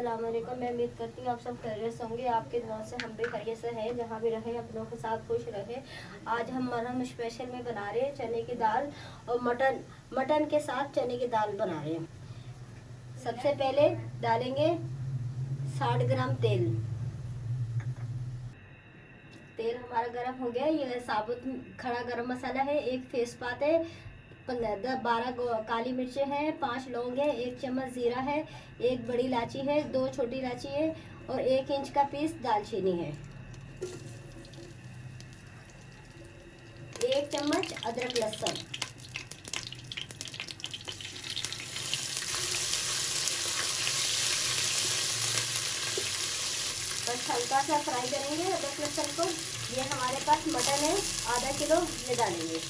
अस्सलाम वालेकुम। मैं उम्मीद करती हूँ आप सब खैरियत से होंगे। आपके दुआओं से हम भी खैरियत से हैं, जहाँ भी रहे अपनों के साथ खुश रहे। आज हम स्पेशल में बना रहे हैं चने की दाल और मटन के साथ चने की दाल बना रहे हैं। सबसे पहले डालेंगे 60 ग्राम तेल। तेल हमारा गर्म हो गया। ये साबुत खड़ा गरम मसाला है, एक तेजपात है, 12 काली मिर्चें हैं, 5 लौंग है, 1 चम्मच जीरा है, 1 बड़ी इलायची है, 2 छोटी इलायची है और 1 इंच का पीस दालचीनी है। 1 चम्मच अदरक लहसुन। बस हल्का सा फ्राई करेंगे अदरक लहसुन को। ये हमारे पास मटन है आधा किलो, ये डालेंगे।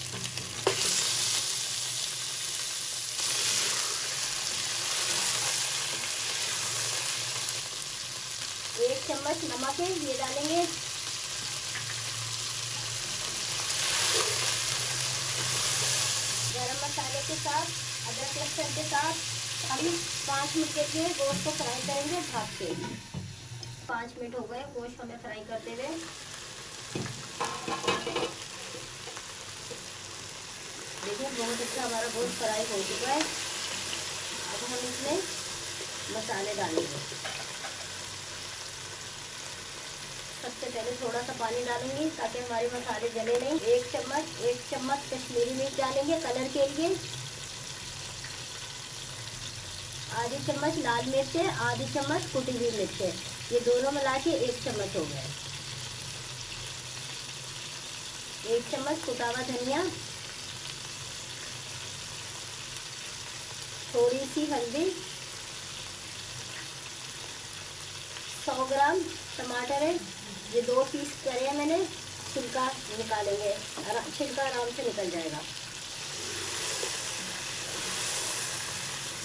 एक चम्मच नमक है, ये डालेंगे। गरम मसाले के साथ अदरक लहसुन के साथ हम 5 मिनट के लिए गोश्त को फ्राई करेंगे ढक के। 5 मिनट हो गए गोश्त हमें फ्राई करते हुए। देखिए बहुत अच्छा हमारा गोश्त फ्राई हो चुका है। अब हम इसमें मसाले डालेंगे। सबसे पहले थोड़ा सा पानी डालूंगी ताकि हमारे मसाले जले नहीं। 1 चम्मच कश्मीरी मिर्च डालेंगे कलर के लिए। आधी चम्मच लाल मिर्च है, आधी चम्मच कुटी हुई मिर्च है, ये दोनों मिला के 1 चम्मच हो गया। 1 चम्मच कुटा हुआ धनिया, थोड़ी सी हल्दी, 100 ग्राम टमाटर है, ये 2 पीस करे हैं मैंने। छिलका निकालेंगे, छिलका आराम से निकल जाएगा।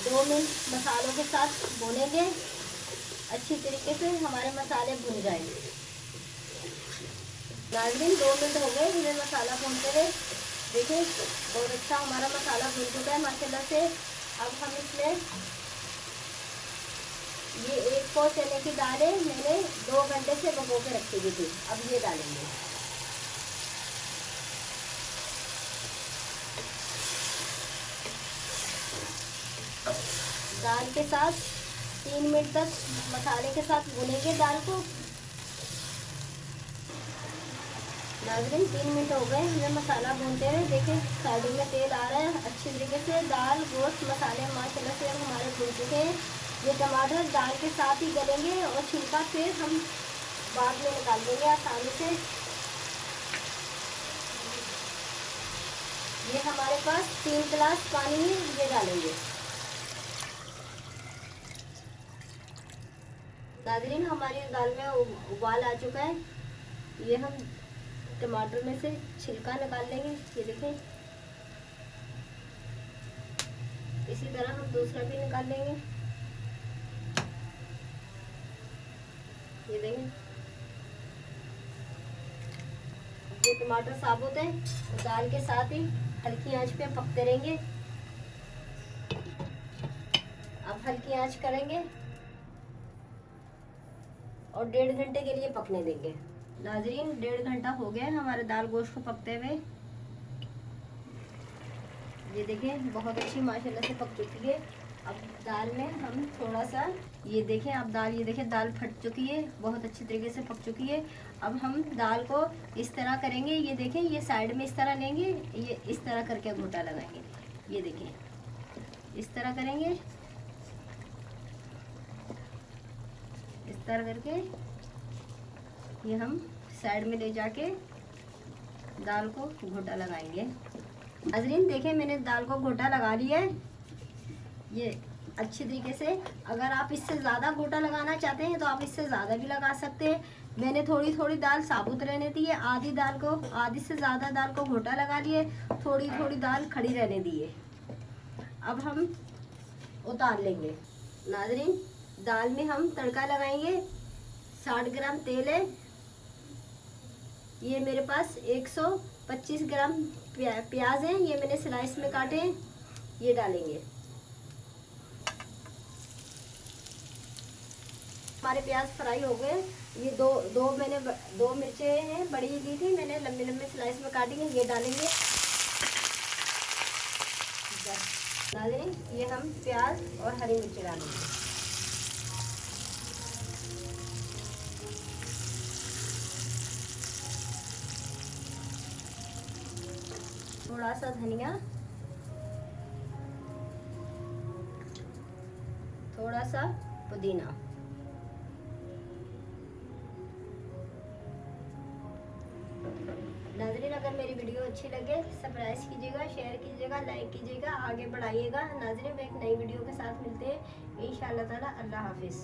2 मिनट मसालों के साथ भूनेंगे अच्छी तरीके से, हमारे मसाले भुन जाएंगे। नाज़रीन 2 मिनट हो गए हमें मसाला भूनते हुए। देखिए बहुत अच्छा हमारा मसाला भून चुका है माशाल्लाह से। अब हम इसमें ये 1 पाव चने की दाल है, मैंने 2 घंटे से भिगो के रखी हुई थी, अब ये डालेंगे। दाल के साथ 3 मिनट तक मसाले के साथ भूनेंगे दाल को। नाज़रीन 3 मिनट हो गए हमें मसाला भूनते हुए। देखिए साइडों में तेल आ रहा है अच्छी तरीके से। दाल गोश्त मसाले माशाल्लाह से हमारे भून चुके हैं। ये टमाटर दाल के साथ ही गलेंगे और छिलका फिर हम बाद में निकाल देंगे आसानी से। ये हमारे पास 3 गिलास पानी है, ये डालेंगे। नाज़रीन हमारी दाल में उबाल आ चुका है। ये हम टमाटर में से छिलका निकाल लेंगे, ये देखें। इसी तरह हम दूसरा भी निकाल लेंगे, ये देखें। ये टमाटर साबुत है, दाल के साथ ही हल्की आंच पे पकते रहेंगे। अब हल्की आंच करेंगे और 1.5 घंटे के लिए पकने देंगे। नाज़रीन 1.5 घंटा हो गया हमारे दाल गोश्त को पकते हुए। ये देखें बहुत अच्छी माशाल्लाह से पक चुकी है। अब दाल में हम थोड़ा सा ये देखें, अब दाल ये देखें दाल फट चुकी है, बहुत अच्छी तरीके से पक चुकी है। अब हम दाल को इस तरह करेंगे, ये देखें ये साइड में इस तरह लेंगे, ये इस तरह करके घोटा लगाएंगे। ये देखें इस तरह करेंगे, इस तरह करके ये हम साइड में ले जाके दाल को घोटा लगाएंगे। नाज़रीन देखें मैंने दाल को घोटा लगा लिया है ये अच्छी तरीके से। अगर आप इससे ज़्यादा घोटा लगाना चाहते हैं तो आप इससे ज़्यादा भी लगा सकते हैं। मैंने थोड़ी थोड़ी दाल साबुत रहने दी है, आधी से ज़्यादा दाल को घोटा लगा लिए, थोड़ी थोड़ी दाल खड़ी रहने दी है। अब हम उतार लेंगे। नाज़रीन दाल में हम तड़का लगाएंगे। 60 ग्राम तेल है, ये मेरे पास 125 ग्राम प्याज है, ये मैंने स्लाइस में काटे हैं, ये डालेंगे। हमारे प्याज फ्राई हो गए। ये दो मैंने दो मिर्चें हैं बड़ी ली थी मैंने, लंबे लंबे स्लाइस में काटी है, ये डालेंगे। डालें ये हम प्याज और हरी मिर्ची डालेंगे। थोड़ा सा धनिया, थोड़ा सा पुदीना। नाज़रीन अगर मेरी वीडियो अच्छी लगे सब्सक्राइब कीजिएगा, शेयर कीजिएगा, लाइक कीजिएगा, आगे बढ़ाइएगा। नाज़रीन मैं एक नई वीडियो के साथ मिलते हैं इंशाअल्लाह ताला। अल्लाह हाफिज़।